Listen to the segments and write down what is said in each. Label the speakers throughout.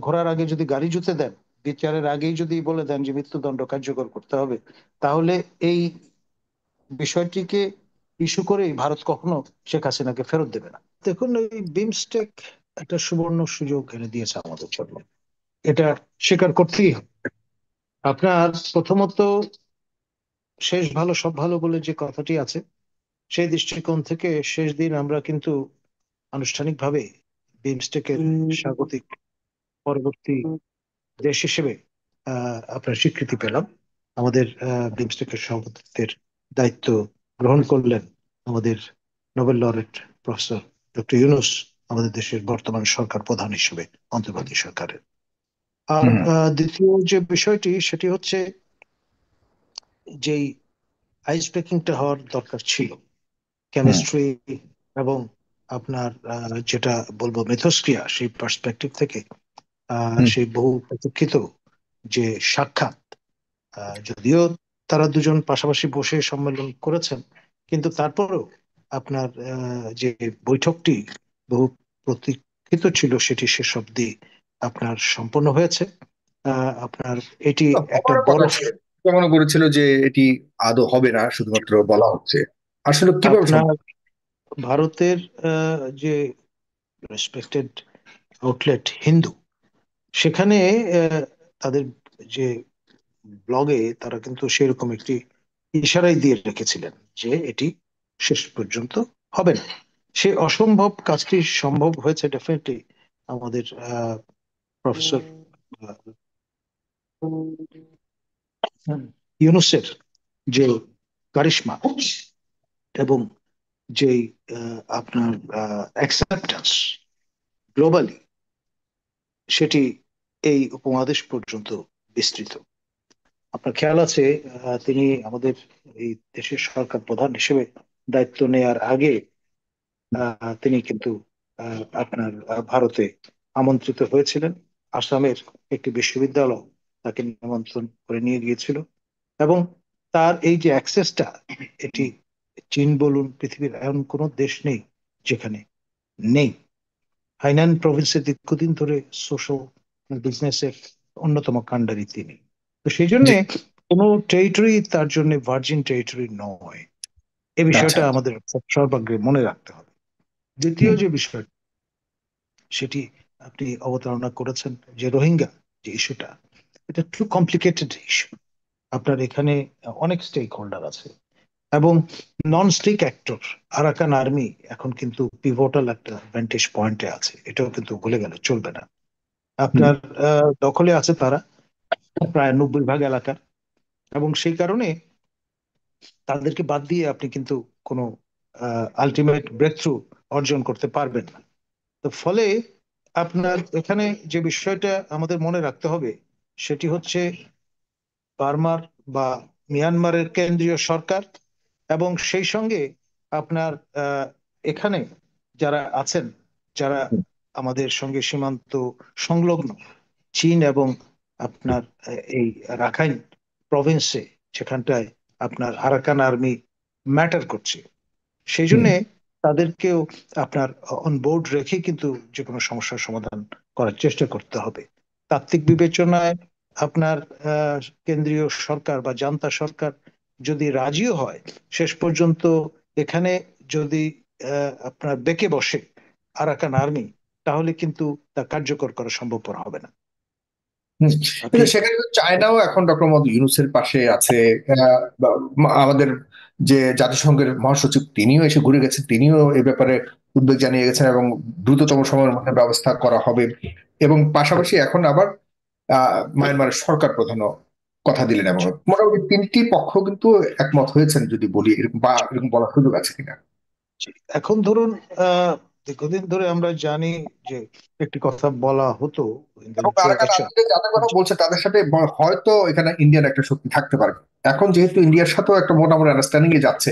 Speaker 1: ঘোড়ার আগে যদি গাড়ি জুতে দেন, বিচারের আগেই যদি বলে দেন যে মৃত্যুদণ্ড কার্যকর করতে হবে, তাহলে এই বিষয়টিকে ইস্যু করেই ভারত কখনো শেখ হাসিনাকে ফেরত দেবে না। দেখুন, এই বিমস্টেক একটা সুবর্ণ সুযোগ এনে দিয়েছে আমাদের জন্য, এটা স্বীকার করতেই হবে। আপনার প্রথমত, শেষ ভালো সব ভালো বলে যে কথাটি আছে, সেই দৃষ্টিকোণ থেকে শেষ দিন আমরা কিন্তু আনুষ্ঠানিকভাবে বিমস্টেকের স্বাগতিক পরবর্তী দেশ হিসেবে আপনার স্বীকৃতি পেলাম। আমাদের বিমস্টেকের সভাপতিত্বের দায়িত্ব গ্রহণ করলেন আমাদের Nobel laureate professor doctor Yunus, আমাদের দেশের বর্তমান সরকার প্রধান হিসেবে, অন্তর্বর্তী সরকারের। আর
Speaker 2: হুম
Speaker 1: দ্বিতীয় যে বিষয়টি, সেটি হচ্ছে যেই আইস ব্রেকিংটা হওয়ার দরকার ছিল,
Speaker 2: হুম
Speaker 1: কেমিস্ট্রি এবং আপনার যেটা বলবো মিথস্ক্রিয়া, সেই পার্সপেক্টিভ থেকে
Speaker 2: হুম
Speaker 1: সেই বহু প্রতীক্ষিত যে সাক্ষাৎ, যদিও তারা দুজন পাশাপাশি বসে সম্মেলন করেছেন, কিন্তু তারপরেও আপনার যে বৈঠকটি বহু প্রতীক্ষিত ছিল, সেটি শেষ অবধি আপনার সম্পন্ন হয়েছে। আপনার এটি একটা
Speaker 2: হওয়ার
Speaker 1: বড়,
Speaker 2: কথা ছিল, মনে করেছিল যে এটি আদৌ হবে না, শুধুমাত্র বলা হচ্ছে। আসলে কিভাবে
Speaker 1: আপনার
Speaker 2: সম্ভব?
Speaker 1: ভারতের যে রেসপেক্টেড আউটলেট হিন্দু, সেখানে আহ, তাদের যে ব্লগে তারা কিন্তু সেরকম একটি ইশারাই দিয়ে রেখেছিলেন যে এটি শেষ পর্যন্ত হবে না। সে অসম্ভব কাজটি সম্ভব হয়েছে ডেফিনেটলি আমাদের প্রফেসর ইউনুসের যে কারিশমা এবং যে আপনার অ্যাকসেপ্টেন্স গ্লোবালি, সেটি এই উপমহাদেশ পর্যন্ত বিস্তৃত। আপনার খেয়াল আছে, তিনি আমাদের এই দেশের সরকার প্রধান হিসেবে দায়িত্ব নেয়ার আগে তিনি কিন্তু আপনার ভারতে আমন্ত্রিত হয়েছিলেন। আসামের একটি বিশ্ববিদ্যালয় তাকে নিমন্ত্রণ করে নিয়ে গিয়েছিল, এবং তার এই যে অ্যাক্সেসটা, এটি চীন বলুন, পৃথিবীর এমন কোনো দেশ নেই যেখানে নেই। হাইনান প্রভিন্সে দীর্ঘদিন ধরে সোশ্যাল বিজনেসের অন্যতম কাণ্ডারি তিনি। তো সেই জন্য
Speaker 2: জি।
Speaker 1: কোনো টেরিটরি তার জন্য ভার্জিন টেরিটরি নয়। এই
Speaker 2: আচ্ছা।
Speaker 1: বিষয়টা আমাদের সর্বাগ্রে মনে রাখতে হবে। দ্বিতীয়
Speaker 2: হুম
Speaker 1: যে বিষয়, সেটি আপনি অবতারণা করেছেন, যে রোহিঙ্গা যে ইস্যুটা, এটা একটু কমপ্লিকেটেড ইস্যু। আপনার এখানে অনেক স্টেক হোল্ডার আছে, এবং নন স্টেক অ্যাক্টর আরাকান আর্মি এখন কিন্তু পিভটাল একটা ভ্যান্টেজ পয়েন্টে আছে, এটাও কিন্তু ভুলে গেলে চলবে না।
Speaker 2: হুম
Speaker 1: আপনার দখলে আছে তারা প্রায় 90% এলাকার, এবং সেই কারণে তাদেরকে বাদ দিয়ে আপনি কিন্তু কোনো আলটিমেট ব্রেক থ্রু অর্জন করতে পারবেন না। তো ফলে আপনার এখানে যে বিষয়টা আমাদের মনে রাখতে হবে, সেটি হচ্ছে বার্মার বা মিয়ানমারের কেন্দ্রীয় সরকার, এবং সেই সঙ্গে আপনার এখানে যারা আছেন, যারা
Speaker 2: হুম
Speaker 1: আমাদের সঙ্গে সীমান্ত সংলগ্ন, চীন এবং আপনার এই রাখাইন প্রভিন্সে, যেখানটায় আপনার আরাকান আর্মি ম্যাটার করছে, সেই
Speaker 2: হুম
Speaker 1: জন্য তাদেরকেও আপনার অন বোর্ড রেখে কিন্তু যে কোনো সমস্যার সমাধান করার চেষ্টা করতে হবে। তাত্ত্বিক বিবেচনায় আপনার আহ, কেন্দ্রীয় সরকার বা জান্তা সরকার যদি রাজিও হয়, শেষ পর্যন্ত এখানে যদি আপনার বেঁকে বসে আরাকান আর্মি, তাহলে কিন্তু তা কার্যকর করা সম্ভবপর হবে না।
Speaker 2: হুম।
Speaker 1: আপনি
Speaker 2: কিন্তু সেখানে তো চায়নাও এখন ডক্টর মোহাম্মদ ইউনূসের পাশে আছে। আমাদের যে জাতিসংঘের মহাসচিব, তিনিও এসে ঘুরে গেছেন, তিনিও এ ব্যাপারে উদ্বেগ জানিয়ে গেছেন এবং দ্রুততম সময়ের মধ্যে ব্যবস্থা করা হবে। এবং পাশাপাশি এখন আবার মায়ানমারের সরকার প্রধানও কথা দিলেন, এবং মোটামুটি তিনটি পক্ষ কিন্তু একমত হয়েছেন, যদি বলি এরকম, বা এরকম বলার সুযোগ আছে কিনা।
Speaker 1: এখন ধরুন, দীর্ঘদিন ধরে আমরা জানি যে একটি কথা বলা হতো ইন দ্য
Speaker 2: এবং আরাকান
Speaker 1: লিটারেচার।
Speaker 2: আর্মিতে যাদের কথা বলছে তাদের সাথে হয়তো এখানে ইন্ডিয়ান একটা শক্তি থাকতে পারে। এখন যেহেতু ইন্ডিয়ার সাথেও একটা মোটামুটি আন্ডারস্ট্যান্ডিং এ যাচ্ছে,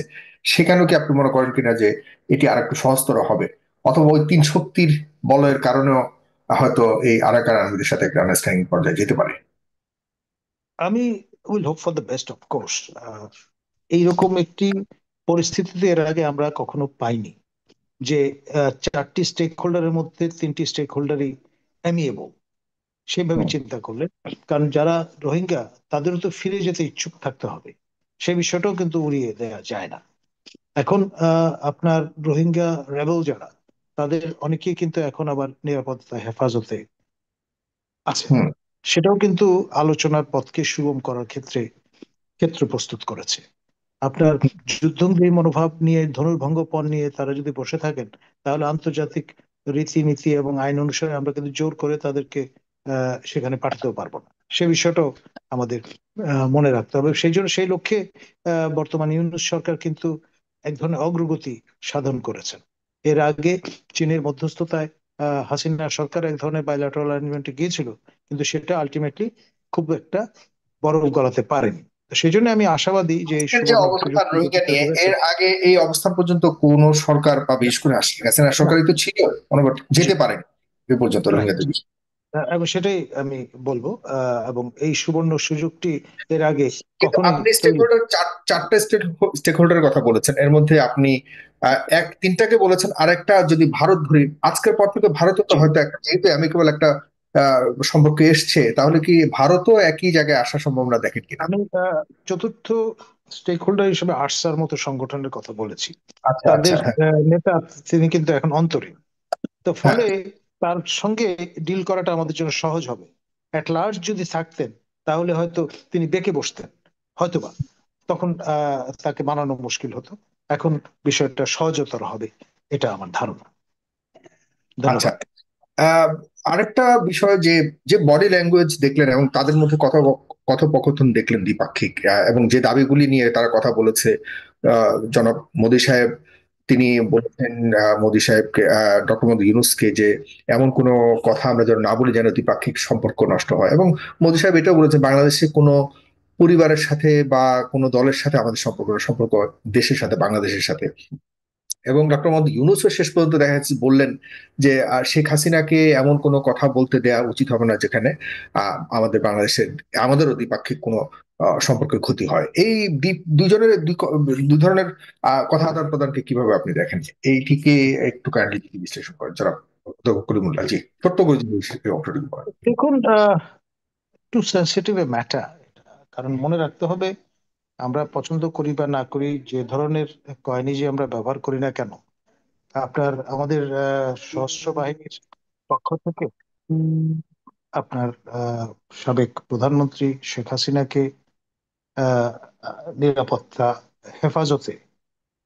Speaker 2: সেখানেও কি আপনি মনে করেন কিনা যে এটি আর একটু সহজতর হবে, অথবা ওই তিন শক্তির বলয়ের কারণেও হয়তো এই আরাকান আর্মিদের সাথে একটা আন্ডারস্ট্যান্ডিং পর্যায়ে যেতে পারে?
Speaker 1: আমি will hope for the best, of course. এইরকম একটি পরিস্থিতিতে এর আগে আমরা কখনো পাইনি যে চারটি স্টেক হোল্ডারের মধ্যে তিনটি স্টেক হোল্ডারই অ্যামিয়েবল। সেইভাবে
Speaker 2: হুম,
Speaker 1: চিন্তা করলে। কারণ যারা রোহিঙ্গা, তাদেরও তো ফিরে যেতে ইচ্ছুক থাকতে হবে, সে বিষয়টাও কিন্তু উড়িয়ে দেওয়া যায় না। এখন আপনার রোহিঙ্গা রেবেল যারা, তাদের অনেকেই কিন্তু এখন আবার নিরাপত্তা হেফাজতে আছে।
Speaker 2: হুম,
Speaker 1: সেটাও কিন্তু আলোচনার পথকে সুগম করার ক্ষেত্র প্রস্তুত করেছে। আপনার যুদ্ধংদেহী মনোভাব নিয়ে, ধনুর্ভঙ্গ নিয়ে তারা যদি বসে থাকেন, তাহলে আন্তর্জাতিক রীতিনীতি এবং আইন অনুসারে আমরা কিন্তু জোর করে তাদেরকে সেখানে পাঠাতেও পারবো না। সে বিষয়টাও আমাদের মনে রাখতে হবে। সেই জন্য সেই লক্ষ্যে বর্তমান ইউনূস সরকার কিন্তু এক ধরনের অগ্রগতি সাধন করেছেন। এর আগে চীনের মধ্যস্থতায় হাসিনা সরকার এক ধরনের বাইল্যাটারাল অ্যারেঞ্জমেন্টে গিয়েছিল, কিন্তু সেটা আলটিমেটলি খুব একটা বরফ গলাতে পারেনি। তো সেই জন্য আমি আশাবাদী যে এই
Speaker 2: আজকের যে
Speaker 1: সুবর্ণ
Speaker 2: অবস্থান
Speaker 1: সুযোগটি যেটি
Speaker 2: রোহিঙ্গা নিয়ে,
Speaker 1: তৈরি হয়েছে।
Speaker 2: এর আগে এই অবস্থান পর্যন্ত কোন সরকার বা বিশেষ করে শেখ হাসিনা
Speaker 1: না।
Speaker 2: সরকারই তো ছিল, অনুবাদ
Speaker 1: জি।
Speaker 2: যেতে পারেনি এ পর্যন্ত
Speaker 1: রাইট।
Speaker 2: রোহিঙ্গাদের বিষয়ে।
Speaker 1: এবং সেটাই আমি বলবো, এবং এই সুবর্ণ সুযোগটি এর আগে
Speaker 2: কিন্তু
Speaker 1: কখনোই
Speaker 2: আপনি স্টেক
Speaker 1: তৈরি।
Speaker 2: হোল্ডার, চারটা স্টেক হোল্ডারের কথা বলেছেন, এর মধ্যে আপনি তিনটাকে বলেছেন, আরেকটা যদি ভারত ধরি, আজকের পর থেকে ভারতও তো
Speaker 1: জি।
Speaker 2: হয়তো একটা, যেহেতু অ্যামিকেবল একটা সম্পর্কে এসছে, তাহলে কি ভারতও একই জায়গায় আসার সম্ভাবনা দেখেন কিনা?
Speaker 1: আমি চতুর্থ স্টেক হোল্ডার হিসেবে আরসার মতো সংগঠনের কথা বলেছি।
Speaker 2: আচ্ছা, আচ্ছা,
Speaker 1: তাদের
Speaker 2: হ্যাঁ,
Speaker 1: নেতা, তিনি কিন্তু এখন অন্তরীণ। তো
Speaker 2: হ্যাঁ,
Speaker 1: ফলে তার সঙ্গে ডিল করাটা আমাদের জন্য সহজ হবে। অ্যাট লার্জ যদি থাকতেন, তাহলে হয়তো তিনি বেঁকে বসতেন, হয়তোবা তখন তাকে মানানো মুশকিল হতো। এখন বিষয়টা সহজতর হবে, এটা আমার ধারণা।
Speaker 2: আচ্ছা।
Speaker 1: ধন্যবাদ।
Speaker 2: আহ, আরেকটা বিষয়, যে যে বডি ল্যাঙ্গুয়েজ দেখলেন এবং তাদের মধ্যে কথোপকথন দেখলেন দ্বিপাক্ষিক, এবং যে দাবিগুলি নিয়ে তারা কথা বলেছে, জনাব মোদি সাহেব, তিনি বলেছেন মোদি সাহেবকে, ডক্টর মোহাম্মদ ইউনূসকে, যে এমন কোনো কথা আমরা যেন না বলি যেন দ্বিপাক্ষিক সম্পর্ক নষ্ট হয়। এবং মোদি সাহেব এটাও বলেছেন, বাংলাদেশে কোনো পরিবারের সাথে বা কোনো দলের সাথে আমাদের সম্পর্ক না, সম্পর্ক দেশের সাথে, বাংলাদেশের সাথে। এবং ডক্টর মোহাম্মদ ইউনূসও শেষ পর্যন্ত দেখা যাচ্ছে বললেন যে শেখ হাসিনাকে এমন কোনো কথা বলতে দেওয়া উচিত হবে না যেখানে আমাদের বাংলাদেশের, আমাদেরও দ্বিপাক্ষিক কোনো সম্পর্কের ক্ষতি হয়। এই দুজনের দুই ধরনের কথা আদান প্রদানকে কিভাবে আপনি দেখেন, এইটিকে একটু কাইন্ডলি বিশ্লেষণ করেন যারা করিমুল্লাহ জি, ছোট্ট করে যদি এই অংশটুকু করেন।
Speaker 1: দেখুন, একটু সেন্সিটিভ ম্যাটার, কারণ মনে রাখতে হবে, আমরা পছন্দ করি বা না করি, যে ধরনের কয়নিজি আমরা ব্যবহার করি না কেন, আপনার আমাদের সশস্ত্র বাহিনীর পক্ষ থেকে উম, আপনার সাবেক প্রধানমন্ত্রী শেখ হাসিনাকে আহ, নিরাপত্তা হেফাজতে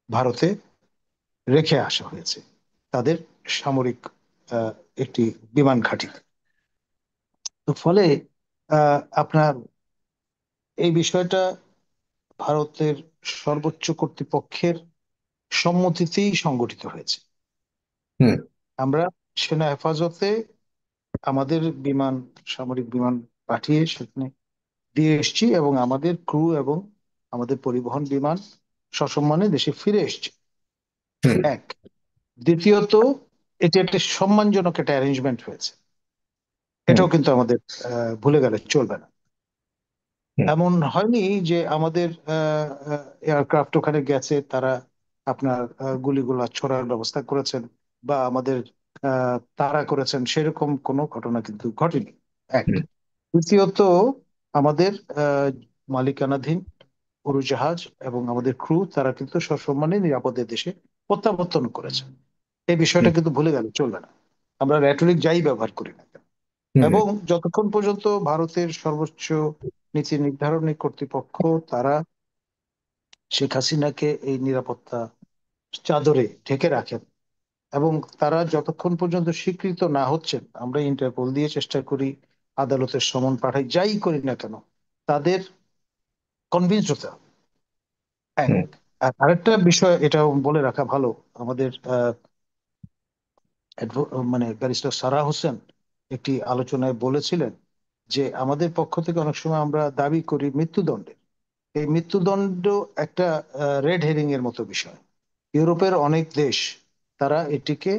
Speaker 1: ভারতে রেখে আসা হয়েছে, তাদের সামরিক আহ, একটি বিমান ঘাঁটি। তো ফলে আপনার এই বিষয়টা ভারতের সর্বোচ্চ কর্তৃপক্ষের সম্মতিতেই সংগঠিত হয়েছে।
Speaker 2: হুম,
Speaker 1: আমরা সেনা হেফাজতে আমাদের বিমান, সামরিক বিমান পাঠিয়ে সেখানে দিয়ে এসেছি, এবং আমাদের ক্রু এবং আমাদের পরিবহন বিমান সসম্মানে দেশে ফিরে এসেছে।
Speaker 2: হুম,
Speaker 1: এক। দ্বিতীয়ত, এটি একটা সম্মানজনক একটা অ্যারেঞ্জমেন্ট হয়েছে,
Speaker 2: হুম,
Speaker 1: এটাও কিন্তু আমাদের ভুলে গেলে চলবে না।
Speaker 2: হুম,
Speaker 1: এমন হয়নি যে আমাদের এয়ারক্রাফট ওখানে গেছে, তারা আপনার গুলিগুলা ছোড়ার ব্যবস্থা করেছেন বা আমাদের তাড়া করেছেন, সেরকম কোনো ঘটনা কিন্তু ঘটেনি। এক।
Speaker 2: হুম,
Speaker 1: দ্বিতীয়ত, আমাদের আহ, মালিকানাধীন উড়োজাহাজ এবং আমাদের ক্রু, তারা কিন্তু সসম্মানে নিরাপদে দেশে প্রত্যাবর্তন করেছেন। এই বিষয়টা
Speaker 2: হুম,
Speaker 1: কিন্তু ভুলে গেলে চলবে না, আমরা র্যাটরিক যাই ব্যবহার করি না কেন।
Speaker 2: হুম,
Speaker 1: এবং যতক্ষণ পর্যন্ত ভারতের সর্বোচ্চ নীতি নির্ধারণী কর্তৃপক্ষ, তারা শেখ হাসিনাকে এই নিরাপত্তা চাদরে ঢেকে রাখেন, এবং তারা যতক্ষণ পর্যন্ত স্বীকৃত না হচ্ছেন, আমরা ইন্টারপোল দিয়ে চেষ্টা করি, আদালতের সমন পাঠাই, যাই করি না কেন, তাদের কনভিন্স হতে হবে। এক।
Speaker 2: হুম,
Speaker 1: আর আরেকটা বিষয় এটাও বলে রাখা ভালো, আমাদের মানে ব্যারিস্টার সারা হোসেন একটি আলোচনায় বলেছিলেন যে আমাদের পক্ষ থেকে অনেক সময় আমরা দাবি করি মৃত্যুদণ্ডের। এই মৃত্যুদণ্ড একটা রেড হেরিং এর মতো বিষয়। ইউরোপের অনেক দেশ, তারা এটিকে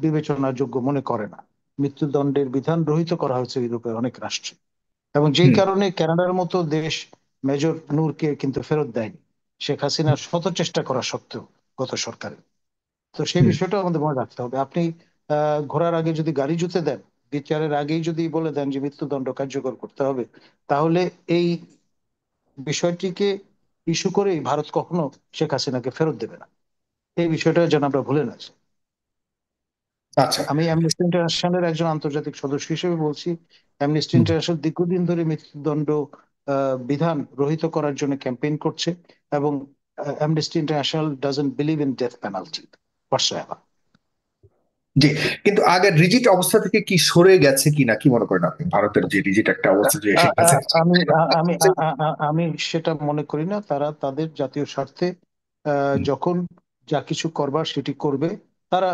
Speaker 1: বিবেচনার যোগ্য মনে করে না। মৃত্যুদণ্ডের বিধান রহিত করা হয়েছে ইউরোপের অনেক রাষ্ট্রে, এবং যেই
Speaker 2: হুম,
Speaker 1: কারণে কানাডার মতো দেশ মেজর নূরকে কিন্তু ফেরত দেয়নি, শেখ হাসিনার শত চেষ্টা করা সত্ত্বেও, গত সরকারে। তো সেই
Speaker 2: হুম,
Speaker 1: বিষয়টা আমাদের মনে রাখতে হবে। আপনি ঘোড়ার আগে যদি গাড়ি জুতে দেন, বিচারের আগেই যদি বলে দেন যে মৃত্যুদণ্ড কার্যকর করতে হবে, তাহলে এই বিষয়টিকে ইস্যু করেই ভারত কখনো শেখ হাসিনাকে ফেরত দেবে না। এই বিষয়টা যেন আমরা ভুলে না যাই।
Speaker 2: আচ্ছা।
Speaker 1: আমি অ্যামনেস্টি ইন্টারন্যাশনালের একজন আন্তর্জাতিক সদস্য হিসেবে বলছি, অ্যামনেস্টি
Speaker 2: হুম।
Speaker 1: ইন্টারন্যাশনাল দীর্ঘদিন ধরে মৃত্যুদণ্ড বিধান রহিত করার জন্য ক্যাম্পেইন করছে, এবং Amnesty International doesn't believe in death penalty whatsoever.
Speaker 2: জি। কিন্তু আগের রিজিট অবস্থা থেকে কি সরে গেছে কিনা কি মনে করেন আপনি, ভারতের যে রিজিট একটা অবস্থা যে শেখ হাসিনা
Speaker 1: আমি আমি আমি সেটা মনে করি না। তারা তাদের জাতীয় স্বার্থে যখন যা কিছু করবার সেটি করবে। তারা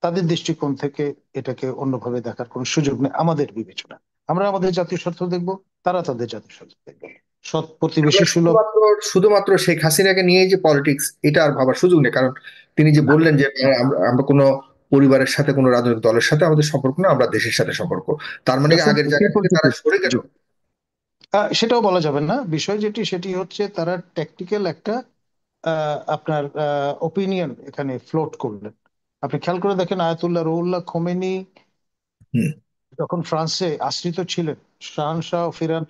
Speaker 1: তাদের দৃষ্টিকোণ থেকে এটাকে অন্যভাবে দেখার কোনো সুযোগ নেই আমাদের বিবেচনা। আমরা আমাদের জাতীয় স্বার্থ দেখবো, তারা তাদের জাতীয় স্বার্থ দেখবে। সৎ
Speaker 2: এগুলো
Speaker 1: প্রতিবেশী সুলভ।
Speaker 2: শুধুমাত্র শুধুমাত্র শেখ হাসিনাকে নিয়ে যে পলিটিক্স, এটা আর ভাবার সুযোগ নেই। কারণ তিনি যে বললেন যে আমরা আমরা কোনো পরিবারের সাথে, কোনো রাজনৈতিক দলের সাথে আমাদের সম্পর্ক না, আমরা দেশের সাথে সম্পর্ক। তার মানে কি আগের জায়গা থেকে তারা সরে গেল?
Speaker 1: সেটাও বলা যাবে না। বিষয় যেটি সেটি হচ্ছে তারা ট্যাকটিক্যাল একটা আপনার ওপিনিয়ন এখানে ফ্লোট করলেন। আপনি খেয়াল করে দেখেন, আয়াতুল্লাহ রুহুল্লাহ খোমেনি
Speaker 2: হুম।
Speaker 1: যখন ফ্রান্সে আশ্রিত ছিলেন, শাহনশাহ ফিরান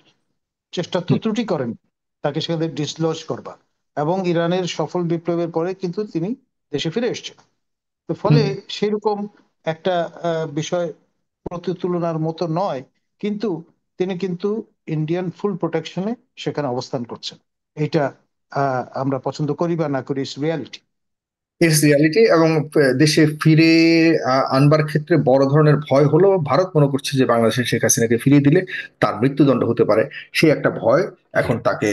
Speaker 1: চেষ্টা তো
Speaker 2: হুম।
Speaker 1: ত্রুটি করেন তাকে সেখানে ডিসলজ করবার, এবং ইরানের সফল বিপ্লবের পরে কিন্তু তিনি দেশে ফিরে এসেছেন। তো ফলে
Speaker 2: হুম।
Speaker 1: সেরকম একটা বিষয় প্রতিতুলনার মতো নয়, কিন্তু তিনি কিন্তু ইন্ডিয়ান ফুল প্রোটেকশনে সেখানে অবস্থান করছেন। এটা আমরা পছন্দ করি বা না করি, ইটস রিয়ালিটি।
Speaker 2: It's reality. এবং দেশে ফিরে আনবার ক্ষেত্রে বড় ধরনের ভয় হলো, ভারত মনে করছে যে বাংলাদেশে শেখ হাসিনাকে ফিরিয়ে দিলে তার মৃত্যুদণ্ড হতে পারে। সেই একটা ভয় এখন তাকে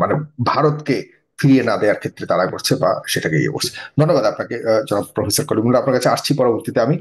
Speaker 2: মানে ভারতকে ফিরিয়ে না দেওয়ার ক্ষেত্রে তারা করছে, বা সেটাকে ইয়ে করছে। ধন্যবাদ আপনাকে, জনাব প্রফেসর কলিমুল্লাহ। আপনার কাছে আসছি পরবর্তীতে আমি।